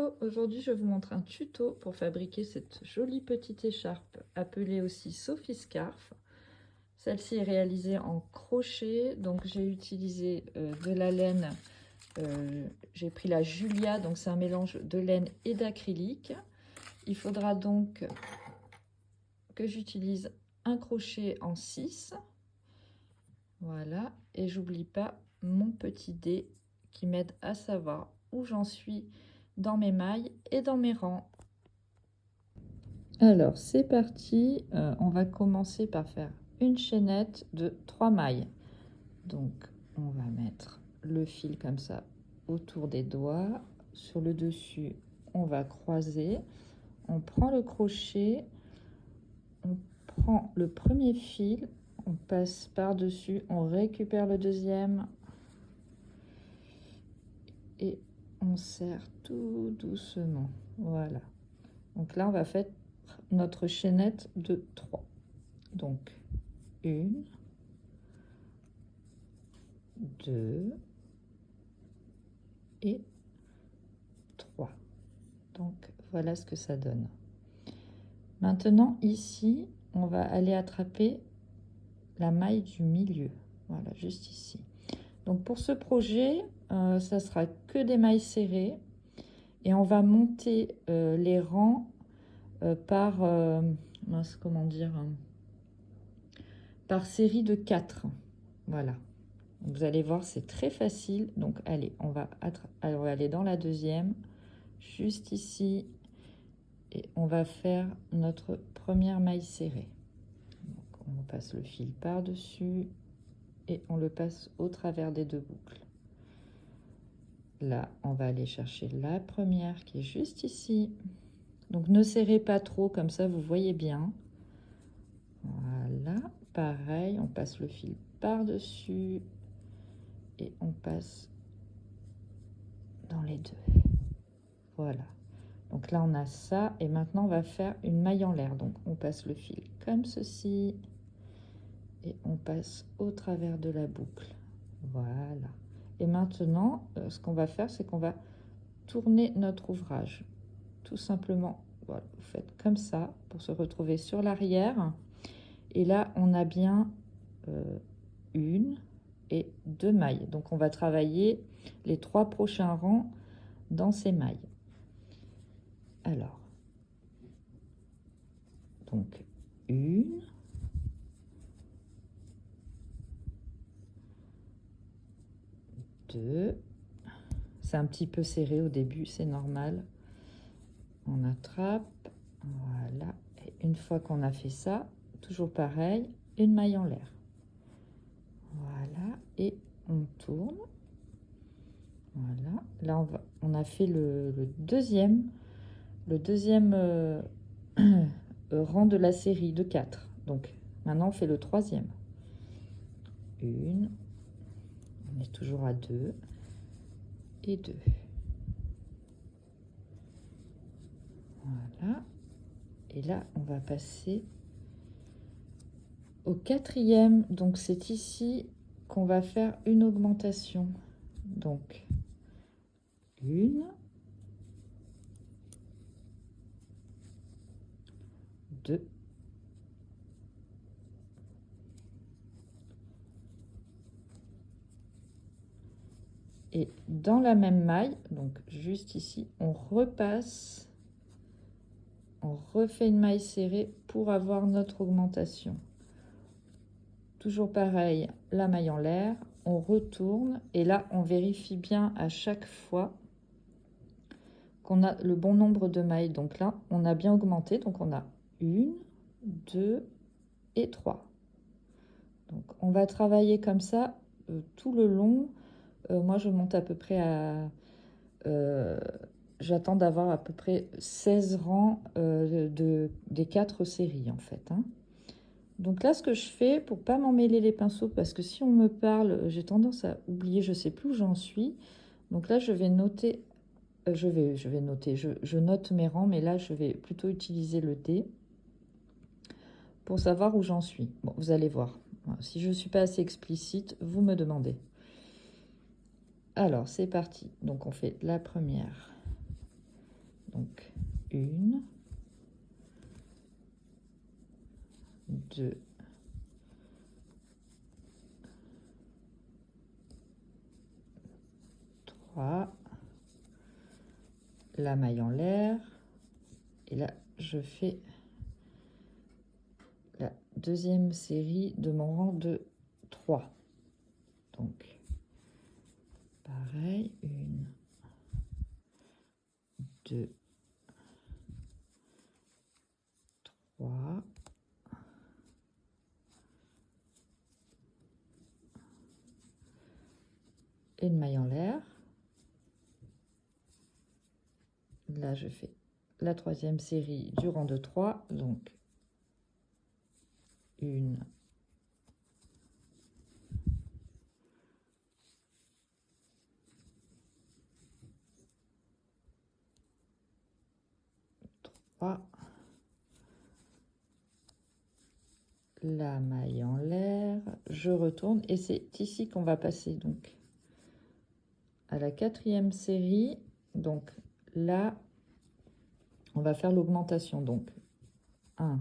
Hello, aujourd'hui je vous montre un tuto pour fabriquer cette jolie petite écharpe appelée aussi Sophie Scarf. Celle-ci est réalisée en crochet, donc j'ai utilisé de la laine, j'ai pris la Julia, donc c'est un mélange de laine et d'acrylique. Il faudra donc que j'utilise un crochet en 6, voilà, et j'oublie pas mon petit dé qui m'aide à savoir où j'en suis dans mes mailles et dans mes rangs. Alors c'est parti, on va commencer par faire une chaînette de 3 mailles. Donc on va mettre le fil comme ça autour des doigts. Sur le dessus, on va croiser. On prend le crochet, on prend le premier fil, on passe par-dessus, on récupère le deuxième et on serre tout doucement. Voilà. Donc là, on va faire notre chaînette de 3. Donc 1, 2 et 3. Donc voilà ce que ça donne. Maintenant ici, on va aller attraper la maille du milieu. Voilà, juste ici. Donc pour ce projet, ça sera que des mailles serrées et on va monter les rangs par comment dire, par série de 4. Voilà. Vous allez voir, c'est très facile. Donc allez, on va aller dans la deuxième, juste ici, et on va faire notre première maille serrée. Donc, on passe le fil par dessus et on le passe au travers des 2 boucles. Là, on va aller chercher la première qui est juste ici. Donc ne serrez pas trop, comme ça vous voyez bien. Voilà, pareil, on passe le fil par dessus et on passe dans les 2. Voilà. Donc là, on a ça. Et maintenant, on va faire une maille en l'air. Donc, on passe le fil comme ceci. Et on passe au travers de la boucle. Voilà. Et maintenant, ce qu'on va faire, c'est qu'on va tourner notre ouvrage. Tout simplement, voilà, vous faites comme ça pour se retrouver sur l'arrière. Et là, on a bien 1 et 2 mailles. Donc, on va travailler les 3 prochains rangs dans ces mailles. Alors, donc 1, 2, c'est un petit peu serré au début, c'est normal. On attrape, voilà. Et une fois qu'on a fait ça, toujours pareil, une maille en l'air. Voilà, et on tourne. Voilà, là on a fait le deuxième rang de la série de 4. Donc maintenant on fait le 3e. 1, on est toujours à 2 et 2. Voilà, et là on va passer au 4e. Donc c'est ici qu'on va faire une augmentation. Donc 1, 2, et dans la même maille, donc juste ici, on repasse, on refait une maille serrée pour avoir notre augmentation. Toujours pareil, la maille en l'air, on retourne et là on vérifie bien à chaque fois qu'on a le bon nombre de mailles. Donc là on a bien augmenté, donc on a 1, 2 et 3. Donc on va travailler comme ça tout le long. Moi je monte à peu près à j'attends d'avoir à peu près 16 rangs des 4 séries en fait, hein. Donc là, ce que je fais pour pas m'emmêler les pinceaux, parce que si on me parle, j'ai tendance à oublier, je sais plus où j'en suis. Donc là, je vais noter, je note mes rangs, mais là, je vais plutôt utiliser le dé pour savoir où j'en suis. Bon, vous allez voir. Voilà, si je ne suis pas assez explicite, vous me demandez. Alors, c'est parti. Donc, on fait la première 1, 2, 3, la maille en l'air, et là je fais la deuxième série de mon rang de 3. Donc pareil, 1, 2, 3, et une maille en l'air. Là je fais la troisième série du rang de 3, donc 1, 3, la maille en l'air, je retourne et c'est ici qu'on va passer donc à la quatrième série. Donc là on va faire l'augmentation, donc 1,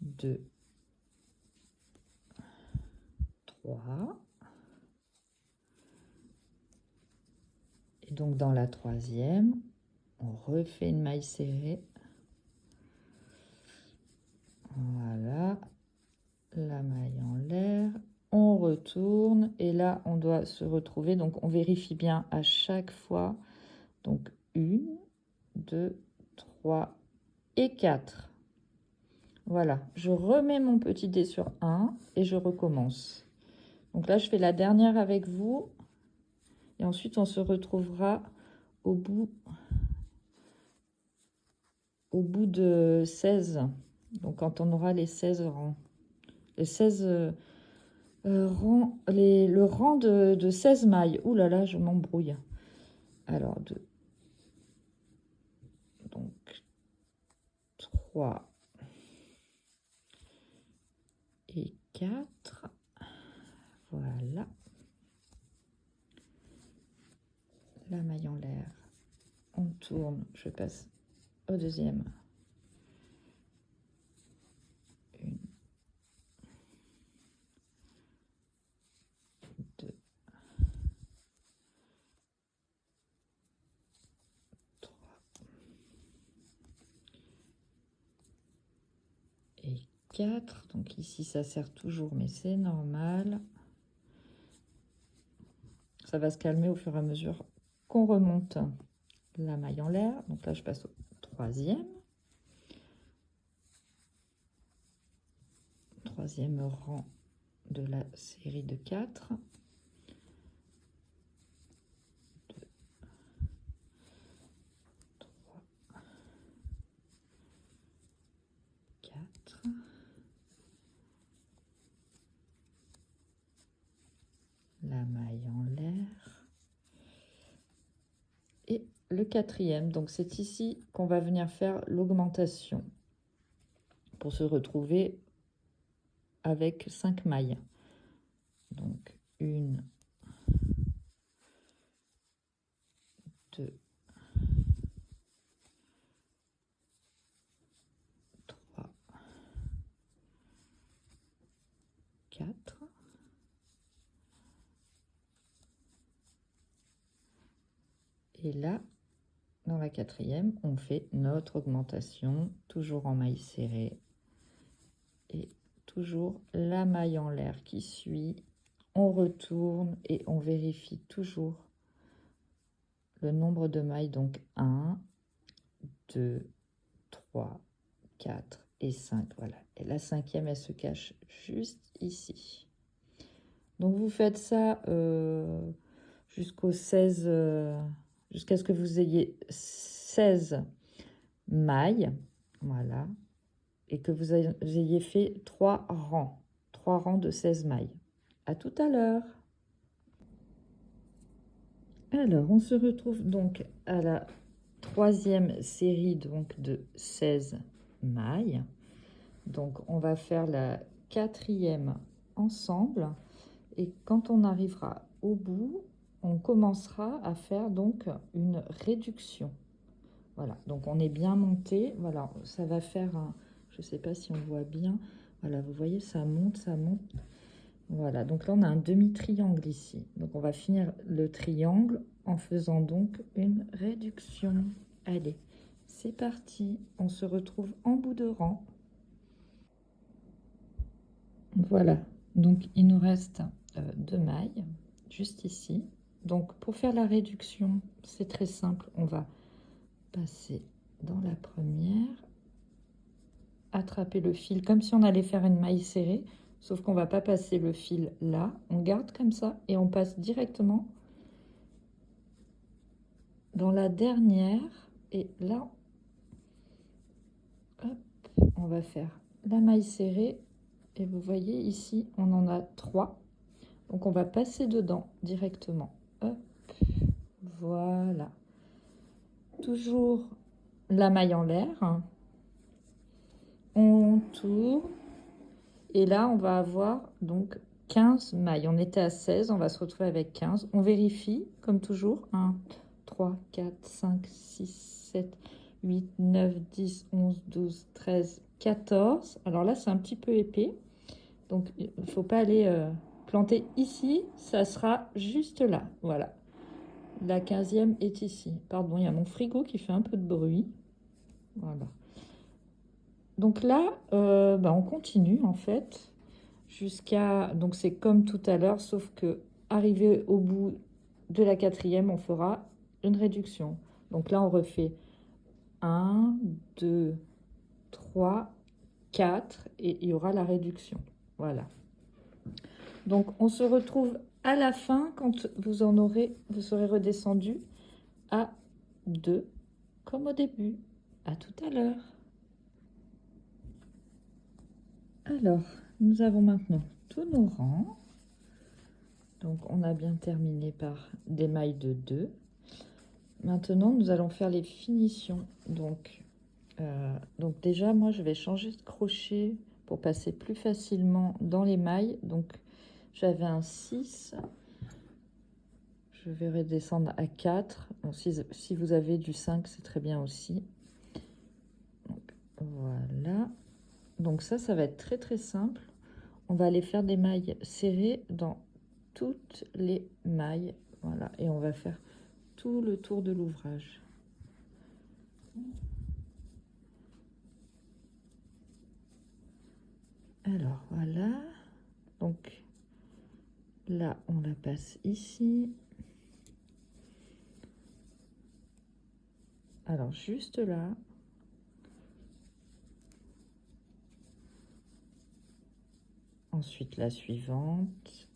2, 3, et donc dans la troisième on refait une maille serrée. Voilà, la maille en l'air, on retourne et là on doit se retrouver, donc on vérifie bien à chaque fois, donc 1, 2, 3 et 4. Voilà, je remets mon petit dé sur 1 et je recommence. Donc là je fais la dernière avec vous et ensuite on se retrouvera au bout de 16. Donc quand on aura les 16 rangs, les 16 rangs, le rang de 16 mailles. Ouh là là, je m'embrouille. Alors 2, donc 3 et 4. Voilà, la maille en l'air, on tourne, je passe au deuxième. 1, 2, 3 et 4. Donc ici ça sert toujours, mais c'est normal. Ça va se calmer au fur et à mesure qu'on remonte la maille en l'air. Donc là je passe au troisième rang de la série de 4. 2, 3, 4. La maille en l'air. Et le quatrième, donc c'est ici qu'on va venir faire l'augmentation pour se retrouver avec 5 mailles. Donc 1, 2, 3, 4. Et là, dans la quatrième, on fait notre augmentation, toujours en maille serrée. Et toujours la maille en l'air qui suit. On retourne et on vérifie toujours le nombre de mailles. Donc 1, 2, 3, 4 et 5. Voilà. Et la cinquième, elle se cache juste ici. Donc vous faites ça jusqu'au 16, jusqu'à ce que vous ayez 16 mailles. Voilà. Et que vous ayez fait 3 rangs de 16 mailles. À tout à l'heure. Alors, on se retrouve donc à la troisième série donc de 16 mailles. Donc, on va faire la quatrième ensemble. Et quand on arrivera au bout, on commencera à faire donc une réduction. Voilà, donc on est bien monté. Voilà, ça va faire un, je ne sais pas si on voit bien. Voilà, vous voyez, ça monte, ça monte. Voilà, donc là on a un demi-triangle ici. Donc on va finir le triangle en faisant donc une réduction. Allez, c'est parti. On se retrouve en bout de rang. Voilà, donc il nous reste 2 mailles juste ici. Donc pour faire la réduction, c'est très simple. On va passer dans la première, attraper le fil comme si on allait faire une maille serrée, sauf qu'on va pas passer le fil là. On garde comme ça et on passe directement dans la dernière. Et là, hop, on va faire la maille serrée. Et vous voyez ici, on en a 3. Donc on va passer dedans directement. Hop, voilà. Toujours la maille en l'air. On tourne. Et là, on va avoir donc 15 mailles. On était à 16, on va se retrouver avec 15. On vérifie, comme toujours. 1, 3, 4, 5, 6, 7, 8, 9, 10, 11, 12, 13, 14. Alors là, c'est un petit peu épais. Donc, il ne faut pas aller planter ici. Ça sera juste là. Voilà. La 15e est ici. Pardon, il y a mon frigo qui fait un peu de bruit. Voilà. Donc là, on continue en fait jusqu'à... Donc c'est comme tout à l'heure, sauf que arrivé au bout de la 4e, on fera une réduction. Donc là, on refait 1, 2, 3, 4 et il y aura la réduction. Voilà. Donc on se retrouve à la fin quand vous serez redescendu à 2 comme au début. À tout à l'heure. Alors, nous avons maintenant tous nos rangs. Donc, on a bien terminé par des mailles de 2. Maintenant, nous allons faire les finitions. Donc déjà, moi, je vais changer de crochet pour passer plus facilement dans les mailles. Donc, j'avais un 6. Je vais redescendre à 4. Bon, si vous avez du 5, c'est très bien aussi. Donc, voilà. Donc ça va être très très simple. On va aller faire des mailles serrées dans toutes les mailles. Voilà, et on va faire tout le tour de l'ouvrage. Alors, voilà. Donc, là, on la passe ici. Alors, juste là. Ensuite, la suivante.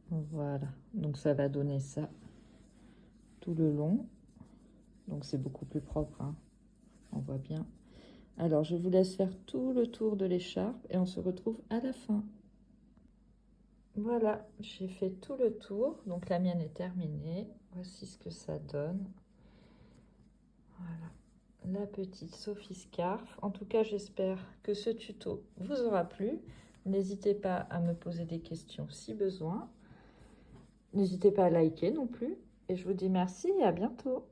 Voilà, donc ça va donner ça tout le long. Donc c'est beaucoup plus propre, hein. On voit bien. Alors je vous laisse faire tout le tour de l'écharpe et on se retrouve à la fin. Voilà, j'ai fait tout le tour, donc la mienne est terminée. Voici ce que ça donne. Voilà, la petite Sophie Scarf. En tout cas, j'espère que ce tuto vous aura plu. N'hésitez pas à me poser des questions si besoin. N'hésitez pas à liker non plus. Et je vous dis merci et à bientôt.